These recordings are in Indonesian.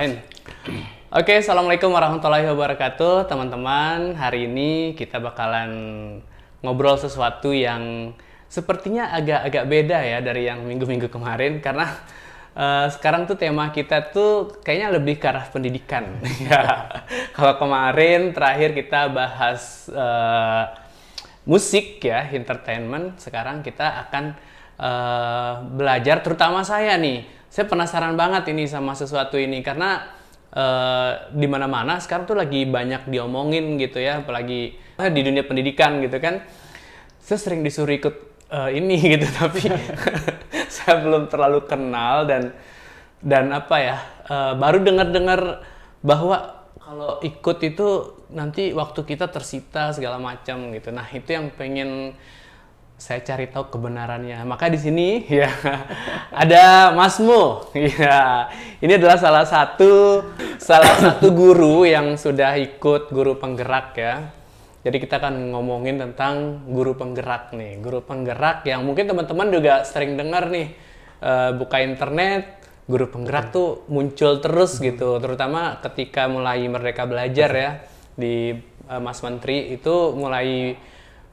Nyalain. Oke, assalamualaikum warahmatullahi wabarakatuh, teman-teman. Hari ini kita bakalan ngobrol sesuatu yang sepertinya agak-agak beda ya dari yang minggu-minggu kemarin, karena sekarang tuh tema kita tuh kayaknya lebih ke arah pendidikan. Ya, kalau kemarin terakhir kita bahas musik ya, entertainment. Sekarang kita akan belajar, terutama saya nih. Saya penasaran banget ini sama sesuatu ini karena di mana-mana sekarang tuh lagi banyak diomongin gitu ya, apalagi di dunia pendidikan gitu kan. Saya sering disuruh ikut ini gitu, tapi saya belum terlalu kenal dan apa ya, baru dengar-dengar bahwa kalau ikut itu nanti waktu kita tersita segala macam gitu. Nah, itu yang pengen saya cari tahu kebenarannya. Maka di sini ya ada Masmu. Ya, ini adalah salah satu guru yang sudah ikut guru penggerak ya. Jadi kita akan ngomongin tentang guru penggerak nih. Guru penggerak yang mungkin teman-teman juga sering dengar nih, buka internet, guru penggerak tuh muncul terus gitu. Terutama ketika mulai Merdeka Belajar ya, di Mas Menteri itu mulai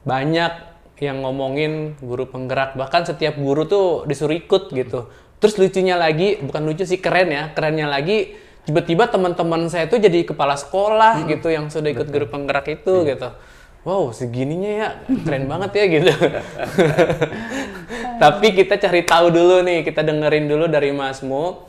banyak yang ngomongin guru penggerak. Bahkan setiap guru tuh disuruh ikut gitu. Terus lucunya lagi, bukan lucu sih, keren ya. Kerennya lagi, tiba-tiba teman-teman saya tuh jadi kepala sekolah gitu yang sudah ikut guru penggerak itu gitu. Wow, segininya ya, keren banget ya gitu. Tapi kita cari tahu dulu nih, kita dengerin dulu dari Masmu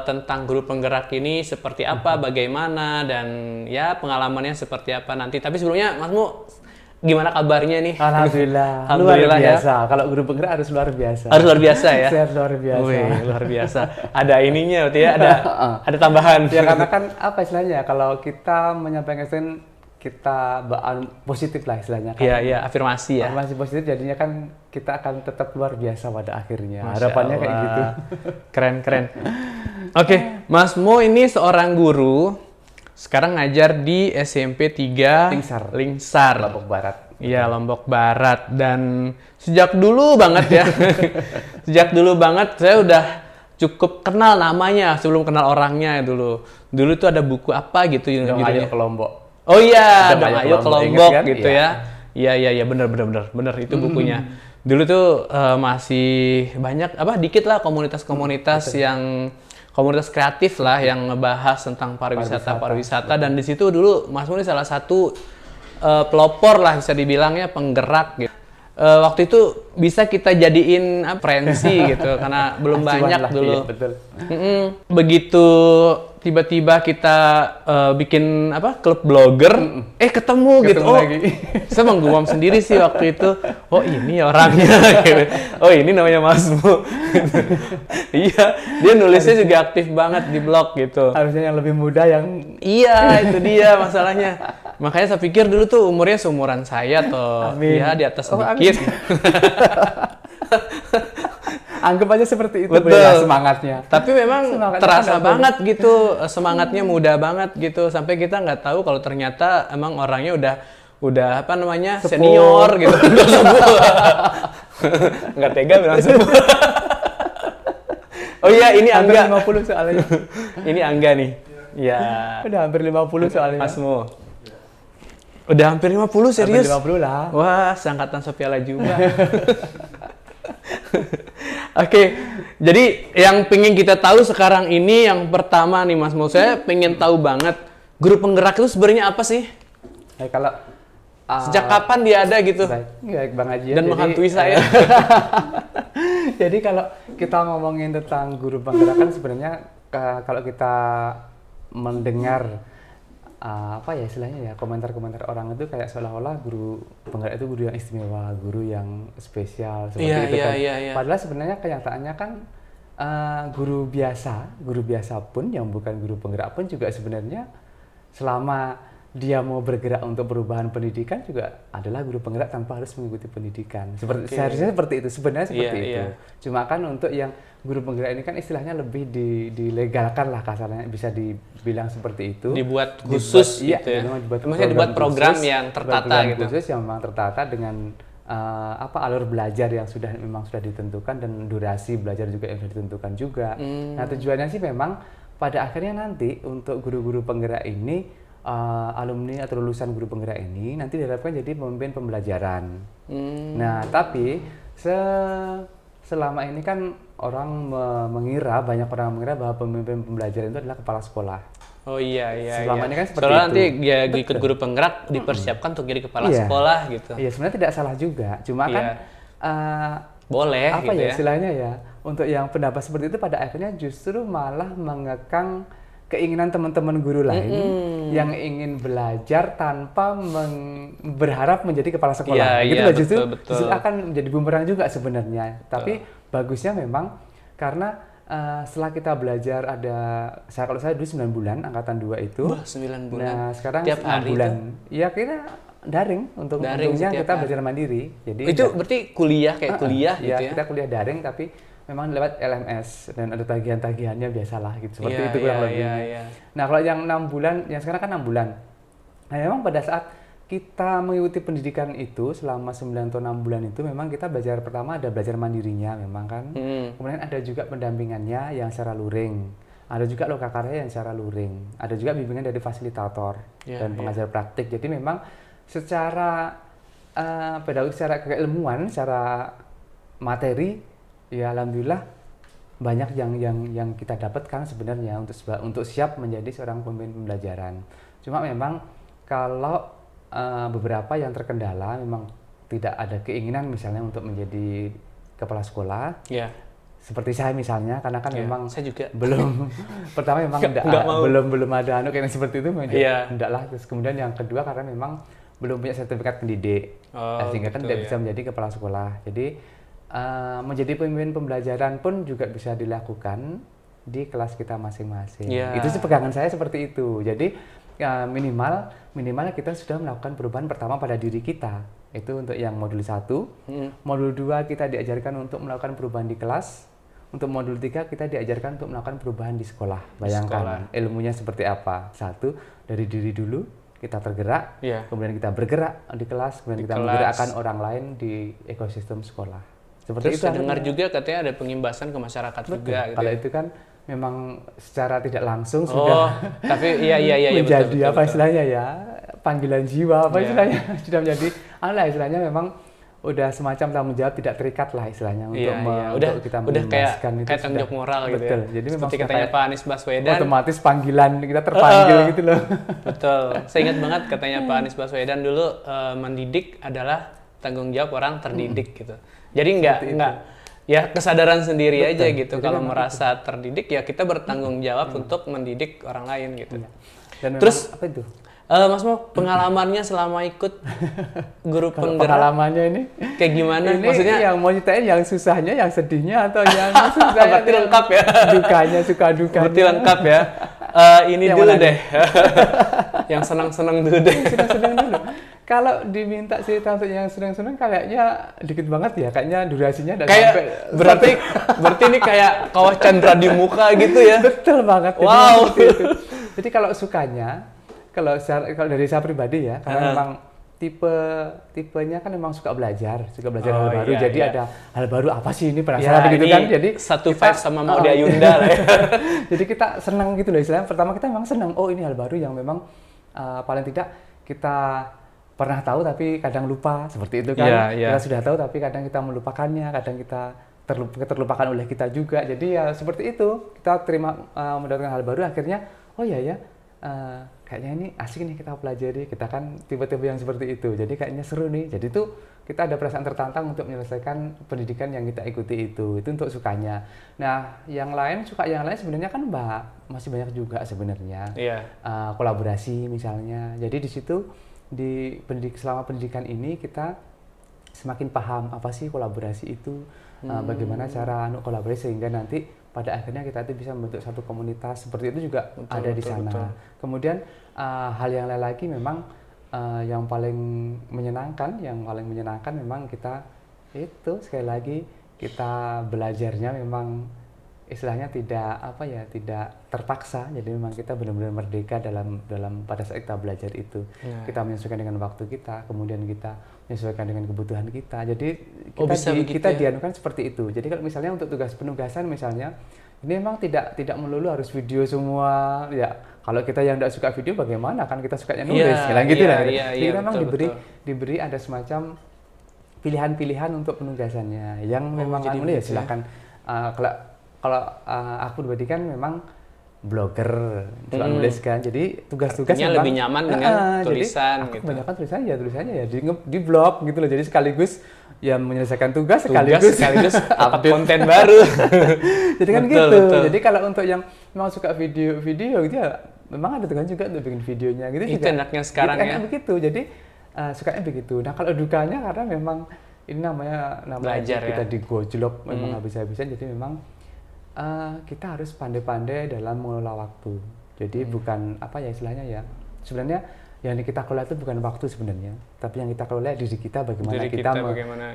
tentang guru penggerak ini seperti apa, bagaimana, dan ya pengalamannya seperti apa nanti. Tapi sebelumnya Masmu, gimana kabarnya nih? Alhamdulillah, luar biasa. Ya. Kalau guru penggerak harus luar biasa. Harus luar biasa ya? Harus luar biasa. Wih, luar biasa. Ada ininya berarti ya, ada tambahan. Ya karena kan apa istilahnya, kalau kita menyampaikan kita positif lah istilahnya kan. Iya, afirmasi ya. Afirmasi positif jadinya kan kita akan tetap luar biasa pada akhirnya. Harapannya kayak gitu. Keren. Oke, Masmu ini seorang guru. Sekarang ngajar di SMP 3 Lingsar, Lombok Barat. Iya, Lombok Barat. Dan sejak dulu banget ya, sejak dulu banget saya udah cukup kenal namanya sebelum kenal orangnya dulu. Dulu tuh ada buku apa gitu Dong Ayo ke Lombok. Oh iya, Dong Ayo ke Lombok kan? gitu ya. Iya, bener itu bukunya. Dulu tuh masih banyak dikit lah komunitas-komunitas yang komunitas kreatif lah yang ngebahas tentang pariwisata, dan di situ dulu Mas Muni salah satu pelopor lah bisa dibilangnya, penggerak gitu. Waktu itu bisa kita jadiin referensi gitu karena belum banyak lah, dulu. Iya, betul. Begitu tiba-tiba kita bikin klub blogger, ketemu gitu. Lagi. Saya menggumam sendiri sih waktu itu. Oh, ini orangnya gitu. Oh, ini namanya Masmu. Iya, dia nulisnya juga aktif banget di blog gitu. Harusnya yang lebih muda yang... Iya, itu dia masalahnya. Makanya saya pikir dulu tuh umurnya seumuran saya atau ya di atas sedikit. Anggap aja seperti itu. Betul. Ya, semangatnya. Tapi memang terasa banget gitu, semangatnya muda banget gitu, sampai kita nggak tahu kalau ternyata emang orangnya udah senior gitu. Nggak tega bilang sepuh. Oh iya, ini Angga. 50 soalnya. Ini Angga nih. Ya. Udah hampir 50 soalnya. Masmu. Udah hampir 50 serius? Hampir 50 lah. Wah, seangkatan Sophia Lajuba. Oke, jadi yang pengen kita tahu sekarang ini yang pertama nih Mas Mo, saya pengen tahu banget guru penggerak itu sebenarnya apa sih? Kalau sejak kapan dia ada gitu? Baik Bang Haji. Dan menghantui saya. Jadi kalau kita ngomongin tentang guru penggerak kan sebenarnya kalau kita mendengar istilahnya ya, komentar-komentar orang itu kayak seolah-olah guru penggerak itu guru yang istimewa, guru yang spesial seperti itu kan. Iya. Padahal sebenarnya kenyataannya kan guru biasa pun yang bukan guru penggerak pun juga sebenarnya selama dia mau bergerak untuk perubahan pendidikan juga adalah guru penggerak tanpa harus mengikuti pendidikan. Seharusnya seperti itu, sebenarnya seperti itu. Iya. Cuma kan untuk yang guru penggerak ini kan istilahnya lebih dilegalkan lah kasarnya, bisa dibilang seperti itu. Dibuat khusus gitu ya. Maksudnya dibuat program khusus, yang tertata gitu. Khusus yang memang tertata dengan alur belajar yang memang sudah ditentukan dan durasi belajar juga yang sudah ditentukan juga. Nah, tujuannya sih memang pada akhirnya nanti untuk guru-guru penggerak ini, alumni atau lulusan guru penggerak ini nanti diharapkan jadi pemimpin pembelajaran. Nah, tapi selama ini kan banyak orang mengira bahwa pemimpin pembelajaran itu adalah kepala sekolah. Oh iya. Selama ini kan seperti soalnya itu. nanti ya ikut guru penggerak dipersiapkan untuk jadi kepala sekolah gitu. Iya, sebenarnya tidak salah juga. Cuma kan boleh apa gitu ya istilahnya ya, untuk yang pendapat seperti itu pada akhirnya justru malah mengekang keinginan teman-teman guru lain yang ingin belajar tanpa berharap menjadi kepala sekolah. Gitu loh, justru akan menjadi bumerang juga sebenarnya. Tapi bagusnya memang karena setelah kita belajar kalau saya dulu 9 bulan, angkatan 2 itu. Wah, 9 bulan. Nah, sekarang tiap 6 bulan. Ya kita daring, untungnya kita belajar mandiri. Jadi itu berarti kuliah kuliah gitu ya. Kita kuliah daring tapi memang lewat LMS dan ada tagihan-tagihannya biasalah gitu. Seperti itu kurang lebih. Nah, kalau yang 6 bulan, yang sekarang kan 6 bulan. Nah, memang pada saat kita mengikuti pendidikan itu selama 9 atau 6 bulan itu memang kita belajar, pertama ada belajar mandirinya memang kan. Kemudian ada juga pendampingannya yang secara luring. Ada juga lokakarya yang secara luring. Ada juga bimbingan dari fasilitator dan pengajar praktik. Jadi memang secara pedagogik, secara keilmuan, secara materi, ya alhamdulillah banyak yang kita dapatkan sebenarnya untuk siap menjadi seorang pemimpin pembelajaran. Cuma memang kalau beberapa yang terkendala memang tidak ada keinginan misalnya untuk menjadi kepala sekolah. Seperti saya misalnya, karena kan memang saya juga belum pertama memang belum ada kayak seperti itu, enggak lah. Terus kemudian yang kedua karena memang belum punya sertifikat pendidik, sehingga kan tidak bisa menjadi kepala sekolah. Jadi menjadi pemimpin pembelajaran pun juga bisa dilakukan di kelas kita masing-masing. Itu sih pegangan saya seperti itu. Jadi minimal kita sudah melakukan perubahan pertama pada diri kita. Itu untuk yang modul 1. Modul 2 kita diajarkan untuk melakukan perubahan di kelas. Untuk modul 3 kita diajarkan untuk melakukan perubahan di sekolah. Bayangkan ilmunya seperti apa. 1, dari diri dulu kita tergerak, kemudian kita bergerak di kelas, kemudian kita menggerakkan orang lain di ekosistem sekolah. Seperti terus itu. Dengar juga katanya ada pengimbasan ke masyarakat juga. Gitu. Kalau itu kan memang secara tidak langsung sudah tapi menjadi betul, apa istilahnya ya, panggilan jiwa apa istilahnya, sudah menjadi istilahnya memang udah semacam tanggung jawab tidak terikat lah istilahnya untuk kita menjelaskan itu kayak tanggung jawab moral gitu ya. Jadi seperti katanya Pak Anies Baswedan, otomatis panggilan kita terpanggil gitu loh. Betul. Saya ingat banget katanya Pak Anies Baswedan dulu, mendidik adalah tanggung jawab orang terdidik gitu. Jadi enggak ya kesadaran sendiri aja gitu. Jadi kalau merasa terdidik ya kita bertanggung jawab untuk mendidik orang lain gitu. Dan terus apa itu? Mas Mo, pengalamannya selama ikut guru penggerak. Pengalamannya ini kayak gimana? Ini maksudnya yang mau ceritain yang susahnya, yang sedihnya atau yang susahnya? Berarti lengkap ya. Dukanya, suka dukanya. Berarti lengkap ya. Ini yang dulu deh. Yang senang-senang dulu deh. Senang-senang dulu. Kalau diminta cerita untuk yang senang-senang kayaknya dikit banget ya. Kayaknya durasinya udah sampai. Berarti ini kayak Kawah Chandra di muka gitu ya. Betul banget. Wow. Jadi kalau sukanya, kalau dari saya pribadi ya, karena memang tipenya kan memang suka belajar hal baru. Jadi ada hal baru apa sih ini, penasaran gitu kan. Jadi satu vibe sama Maudy Ayunda lah ya. Jadi kita senang gitu loh istilahnya. Pertama kita memang senang, ini hal baru yang memang paling tidak kita pernah tahu tapi kadang lupa, seperti itu kan. Kita sudah tahu tapi kadang kita melupakannya, kadang kita terlupakan oleh kita juga. Jadi ya seperti itu, kita mendapatkan hal baru, akhirnya kayaknya ini asik nih kita pelajari, kita kan tipe-tipe yang seperti itu, jadi kayaknya seru nih. Jadi tuh kita ada perasaan tertantang untuk menyelesaikan pendidikan yang kita ikuti itu untuk sukanya. Nah yang lain sebenarnya kan masih banyak juga sebenarnya. Kolaborasi misalnya, jadi di situ selama pendidikan ini kita semakin paham apa sih kolaborasi itu, bagaimana cara kolaborasi sehingga nanti pada akhirnya kita itu bisa membentuk satu komunitas. Seperti itu juga ada di sana. Kemudian hal yang lain lagi memang yang paling menyenangkan memang kita itu sekali lagi kita belajarnya memang istilahnya tidak terpaksa. Jadi memang kita benar-benar merdeka dalam pada saat kita belajar itu. Kita menyesuaikan dengan waktu kita, kemudian kita menyesuaikan dengan kebutuhan kita. Jadi kita dianukan seperti itu. Jadi kalau misalnya untuk tugas penugasan misalnya ini memang tidak melulu harus video semua ya. Kalau kita yang tidak suka video bagaimana, kan kita sukanya nulis, gitu lah. Jadi kita memang diberi ada semacam pilihan-pilihan untuk penugasannya yang memang ya silakan. Kalau aku pribadi kan memang blogger, suka nulis kan, jadi tugas-tugasnya lebih nyaman dengan tulisan jadi gitu. Kebanyakan tulisannya ya di blog gitu loh, jadi sekaligus ya menyelesaikan tugas sekaligus update konten baru. Jadi kan betul. Jadi kalau untuk yang memang suka video gitu ya, memang ada tugas juga untuk bikin videonya gitu. Itu juga enaknya sekarang gitu, ya. Begitu, jadi sukanya begitu. Nah kalau dukanya karena memang ini namanya belajar kita ya. digojlok memang habis-habisan, jadi memang kita harus pandai-pandai dalam mengelola waktu. Jadi bukan apa ya istilahnya ya. Sebenarnya yang kita kelola itu bukan waktu sebenarnya, tapi yang kita kelola diri kita, bagaimana kita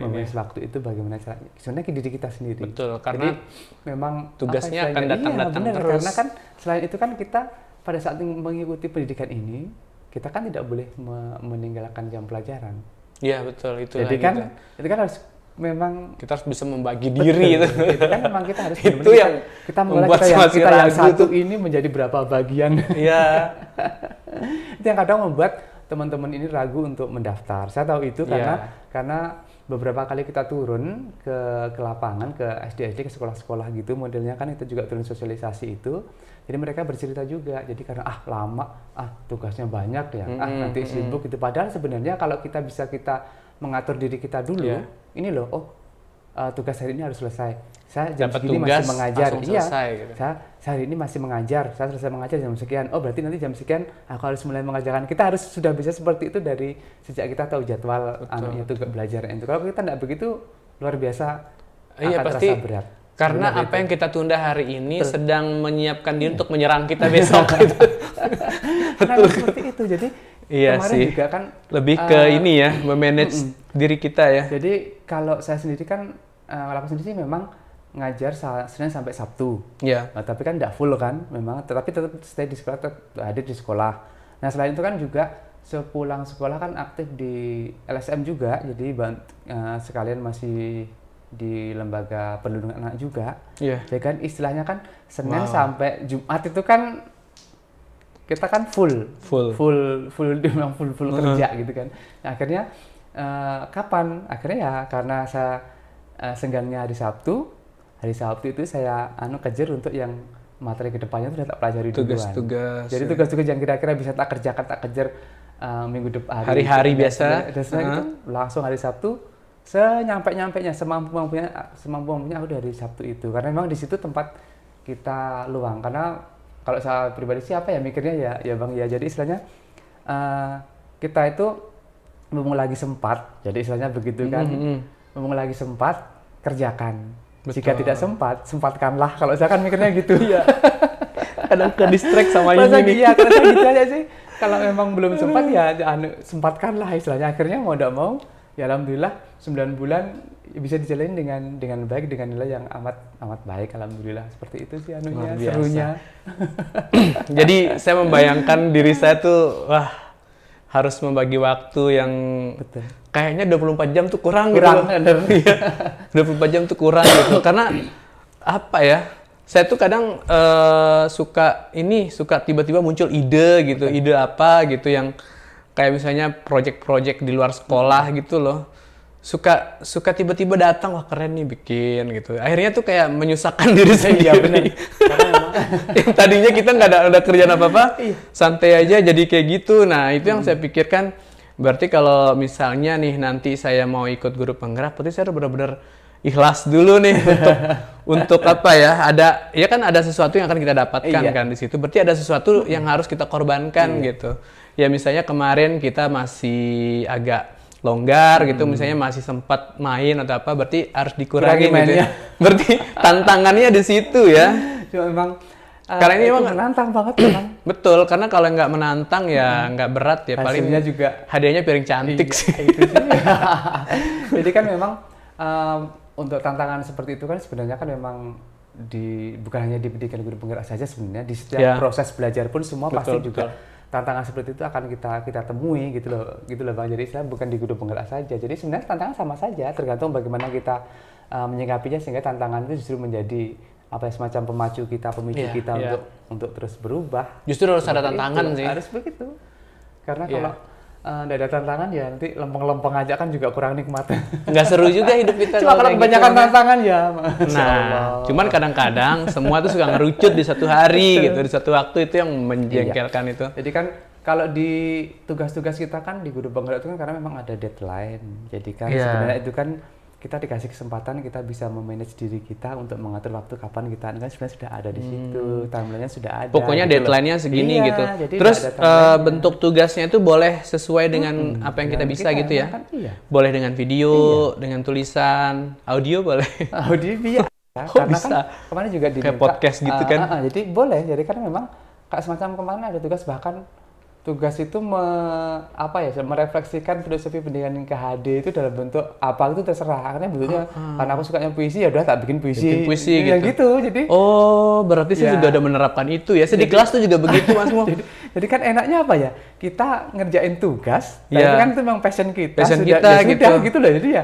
mengurus waktu itu, bagaimana caranya. Sebenarnya diri kita sendiri. Betul, karena jadi, memang tugasnya akan datang-datang terus. Karena kan selain itu kan kita pada saat mengikuti pendidikan ini, kita kan tidak boleh meninggalkan jam pelajaran. Iya betul, itu. Jadi kan itu kan harus memang kita harus bisa membagi diri itu. Itu kan memang kita harus itu yang kita mulai kita yang satu ini menjadi berapa bagian. Iya. Itu yang kadang membuat teman-teman ini ragu untuk mendaftar. Saya tahu itu karena beberapa kali kita turun ke lapangan, ke SD-SD, ke sekolah-sekolah gitu, modelnya kan itu juga turun sosialisasi itu. Jadi mereka bercerita juga. Jadi karena lama, tugasnya banyak ya, nanti sibuk gitu. Padahal sebenarnya kalau kita bisa mengatur diri kita dulu, ini loh, tugas hari ini harus selesai. Saya jam segini masih mengajar, gitu. Saya hari ini masih mengajar, saya selesai mengajar jam sekian. Oh berarti nanti jam sekian aku harus mulai mengajarkan. Kita harus sudah bisa seperti itu dari sejak kita tahu jadwal tugas belajar itu. Kalau kita tidak begitu, luar biasa akan pasti terasa berat. Karena apa yang kita tunda hari ini sedang menyiapkan diri untuk menyerang kita besok. Gitu. Betul. Seperti itu, jadi kemarin juga kan lebih ke ini ya, memanage diri kita ya. Jadi kalau saya sendiri kan, kalau aku sendiri memang ngajar Senin sampai Sabtu. Iya. Nah, tapi kan tidak full kan, memang. Tapi tetap stay di sekolah, tetap hadir di sekolah. Nah selain itu kan juga sepulang sekolah kan aktif di LSM juga, jadi sekalian masih di lembaga perlindungan anak juga. Iya. Jadi kan istilahnya kan Senin sampai Jumat itu kan kita kan full kerja gitu kan. Nah, akhirnya kapan? Akhirnya ya karena saya senggangnya hari Sabtu itu saya kejar untuk yang materi kedepannya itu udah tak pelajari duluan. Tugas-tugas. Jadi tugas-tugas yang kira-kira bisa tak kerjakan, tak kejar minggu depan. Hari-hari biasa. Itu langsung hari Sabtu senyampe-nyampenya, semampu-mampunya aku dari Sabtu itu. Karena memang di situ tempat kita luang. Karena kalau saya pribadi sih apa ya mikirnya ya Bang ya. Jadi istilahnya kita itu mumpung lagi sempat. Jadi istilahnya begitu kan. Mumpung lagi sempat kerjakan. Betul. Jika tidak sempat, sempatkanlah. Kalau saya kan mikirnya gitu. Iya. Kadang ke distract sama ini nih. Iya, karena gitu aja sih. Kalau memang belum sempat ya sempatkanlah istilahnya. Akhirnya mau tidak mau, ya alhamdulillah 9 bulan bisa dijalani dengan baik, dengan nilai yang amat baik, alhamdulillah. Seperti itu sih serunya. Jadi saya membayangkan diri saya tuh harus membagi waktu yang kayaknya 24 jam tuh kurang gitu. 24 jam tuh kurang gitu. Karena apa ya? Saya tuh kadang suka tiba-tiba muncul ide gitu, ide apa gitu yang kayak misalnya project-project di luar sekolah gitu loh. Suka tiba-tiba datang, wah keren nih bikin gitu. Akhirnya tuh kayak menyusahkan diri sendiri. Yang tadinya kita nggak ada kerjaan apa-apa, santai aja jadi kayak gitu. Nah itu yang saya pikirkan. Berarti kalau misalnya nih nanti saya mau ikut guru penggerak, berarti saya harus benar-benar ikhlas dulu nih untuk apa ya? Ada sesuatu yang akan kita dapatkan kan di situ. Berarti ada sesuatu yang harus kita korbankan gitu. Ya misalnya kemarin kita masih agak longgar gitu, misalnya masih sempat main atau apa, berarti harus dikurangi gitu ya. Berarti tantangannya di situ ya. Cuma memang karena ini memang menantang banget memang. Betul, karena kalau nggak menantang ya nggak berat ya. Hasilnya paling juga hadiahnya piring cantik sih. Itu sih. Jadi kan memang untuk tantangan seperti itu kan sebenarnya kan memang bukan hanya di pendidikan guru penggerak saja sebenarnya, di setiap proses belajar pun semua pasti juga tantangan seperti itu akan kita temui gitu loh Bang. Jadi saya bukan di guru penggerak saja. Jadi sebenarnya tantangan sama saja, tergantung bagaimana kita menyikapinya sehingga tantangan itu justru menjadi apa ya, semacam pemicu kita untuk terus berubah. Justru harus ada Seperti tantangan itu, sih. harus begitu. Karena kalau nggak ada tantangan ya nanti lempeng-lempeng aja kan juga kurang nikmat. Nggak seru juga hidup kita. Cuma kalau kayak kebanyakan gitu, tantangan ya. Nah, cuman kadang-kadang semua tuh suka ngerucut di satu hari gitu, di satu waktu, itu yang menjengkelkan itu. Jadi kan kalau di tugas-tugas kita kan di guru penggerak itu kan karena memang ada deadline. Jadi kan sebenarnya itu kan kita dikasih kesempatan, kita bisa memanage diri kita untuk mengatur waktu kapan kita, kan sebenarnya sudah ada di situ, timeline-nya sudah ada. Pokoknya gitu deadline-nya segini gitu. Jadi terus bentuk tugasnya itu boleh sesuai dengan apa yang kita bisa gitu ya. Kan, boleh dengan video, dengan tulisan, audio boleh. Audio bisa. Karena bisa? Kan kemarin juga diminta kayak podcast gitu kan. Jadi boleh. Jadi kan memang kayak semacam kemarin ada tugas, bahkan tugas itu merefleksikan filosofi pendidikan KHD itu dalam bentuk apa itu terserah, karena bentuknya karena aku sukanya puisi ya udah tak bikin puisi gitu. Jadi berarti sih juga ada menerapkan itu ya. Di kelas tuh juga begitu Mas Mo. Jadi kan enaknya apa ya, kita ngerjain tugas, tapi kan itu memang passion kita gitu loh. Jadi ya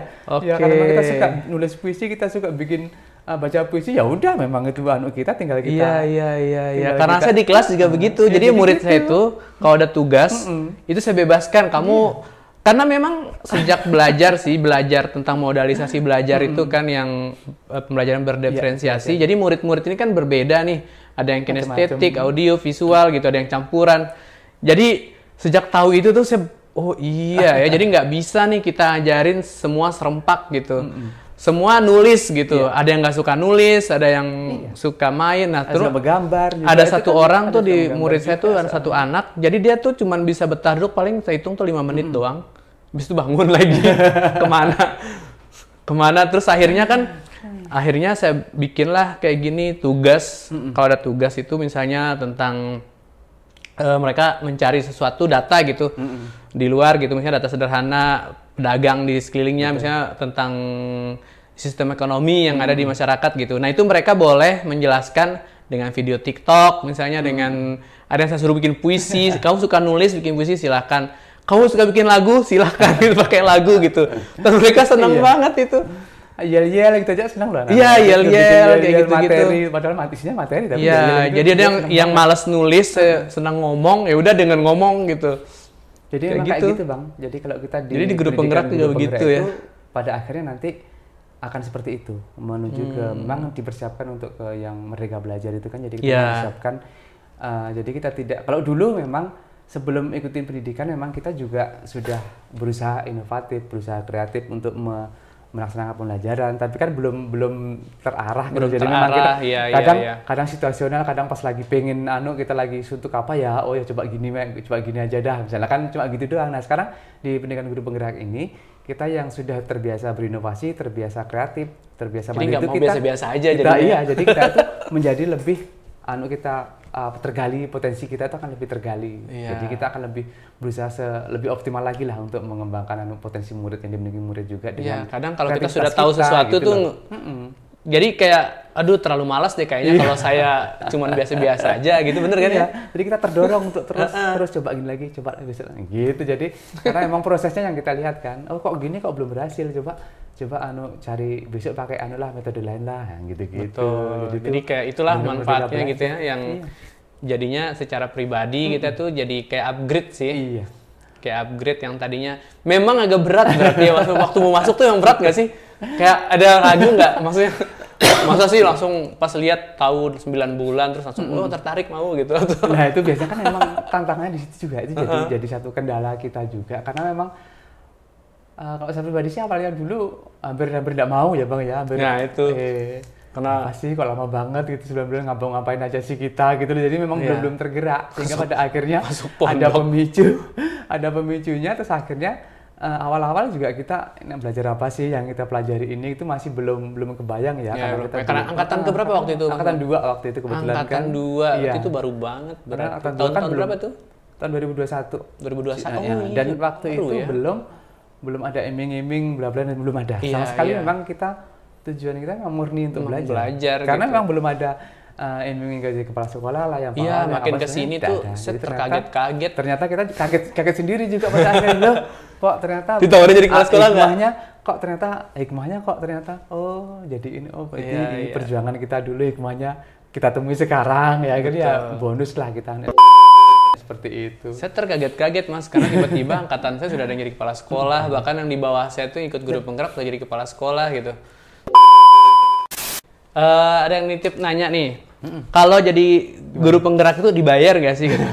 karena kita suka nulis puisi, kita suka bikin baca puisi, ya udah memang itu kita tinggal kita. Iya. Karena saya di kelas juga begitu. Jadi murid saya itu kalau ada tugas itu saya bebaskan kamu, karena memang sejak belajar tentang modalisasi belajar itu kan yang pembelajaran berdiferensiasi. Jadi murid-murid ini kan berbeda nih. Ada yang kinestetik, audio, visual gitu, ada yang campuran. Jadi sejak tahu itu tuh saya jadi nggak bisa nih kita ajarin semua serempak gitu. Semua nulis gitu, ada yang nggak suka nulis, ada yang suka main. Nah, terus bergambar. Ada satu orang tuh di murid saya tuh, ada satu anak, jadi dia tuh cuman bisa betah duduk paling saya hitung tuh 5 menit doang. Habis itu bangun lagi. Kemana? Terus akhirnya saya bikinlah kayak gini tugas. Kalau ada tugas itu misalnya tentang mereka mencari sesuatu data gitu di luar gitu, misalnya data sederhana pedagang di sekelilingnya, misalnya tentang sistem ekonomi yang ada di masyarakat gitu. Nah itu mereka boleh menjelaskan dengan video TikTok, misalnya dengan ada yang saya suruh bikin puisi. Kamu suka nulis bikin puisi silahkan. Kamu suka bikin lagu silahkan pakai lagu gitu. Dan mereka senang banget itu. Yel-yel gitu aja senang lah. Iya, yel-yel kayak gitu-gitu. Padahal isinya materi tapi jadi ada yang malas nulis, senang ngomong, ya udah dengan ngomong gitu. Jadi kayak gitu Bang. Jadi kalau kita di guru penggerak juga begitu ya. Pada akhirnya nanti akan seperti itu, menuju ke memang dipersiapkan untuk ke yang Merdeka Belajar itu kan. Jadi kita mempersiapkan. Jadi kita tidak, kalau dulu memang sebelum ikutin pendidikan memang kita juga sudah berusaha inovatif, berusaha kreatif untuk melaksanakan pembelajaran, tapi kan belum terarah. Belum jadi terarah, memang kita kadang situasional, kadang pas lagi pengen kita lagi suntuk apa ya, coba gini aja dah, misalnya kan cuma gitu doang. Nah sekarang di pendidikan guru penggerak ini kita yang sudah terbiasa berinovasi, terbiasa kreatif, terbiasa mandiri, itu kita biasa-biasa aja jadi kita tuh menjadi lebih kita tergali, potensi kita itu akan lebih tergali. Jadi kita akan lebih berusaha lebih optimal lagi lah untuk mengembangkan potensi murid yang dimiliki murid juga. Dengan kadang kalau kita sudah tahu sesuatu gitu tuh jadi kayak terlalu malas deh kayaknya kalau saya cuman biasa-biasa aja gitu, bener kan ya? Jadi kita terdorong untuk terus coba gini lagi, coba besok gitu. Jadi karena emang prosesnya yang kita lihat kan, kok gini kok belum berhasil, coba cari besok pakai metode lain lah, gitu-gitu. Jadi kayak itulah manfaatnya gitu ya, yang jadinya secara pribadi kita tuh jadi kayak upgrade sih. Kayak upgrade yang tadinya memang agak berat berarti ya, waktu mau masuk tuh yang berat nggak sih? Kayak ada ragu nggak? Maksudnya masa sih langsung pas lihat tahu 9 bulan terus langsung tertarik mau gitu. Nah itu biasanya kan memang tantangannya di situ juga, itu jadi satu kendala kita juga, karena memang kalau saya pribadi sih awalnya dulu hampir tidak mau ya Bang ya, nah itu karena pasti kok lama banget gitu 9 bulan ngapain aja sih kita gitu, jadi memang belum tergerak, sehingga pada akhirnya ada pemicunya, terus akhirnya awal-awal juga kita belajar apa sih yang kita pelajari ini itu masih belum kebayang ya, karena angkatan keberapa waktu itu? Angkatan 2 waktu itu kebetulan. Angkatan 2 itu baru banget. Tahun berapa tuh? Tahun 2021. Dan waktu itu belum ada iming-iming bla bla, dan belum ada sama sekali. Memang tujuan kita murni untuk belajar. Karena memang belum ada ingin jadi kepala sekolah lah yang Iya, yang makin apa kesini sebenarnya tuh tidak ada. saya Jadi terkaget-kaget. ternyata kita kaget sendiri juga pada akhirnya loh, kok ternyata Ditawarin jadi kepala sekolah nggak? hikmahnya kok ternyata oh jadi ini berarti Iya, ini iya. perjuangan kita dulu hikmahnya kita temui sekarang ya kan ya Betul. bonus lah kita seperti itu. Saya terkaget-kaget mas, karena tiba-tiba angkatan saya sudah ada yang jadi kepala sekolah, bahkan yang di bawah saya tuh ikut guru penggerak udah jadi kepala sekolah gitu. Ada yang nitip nanya nih, kalau jadi guru penggerak itu dibayar nggak sih? Gitu?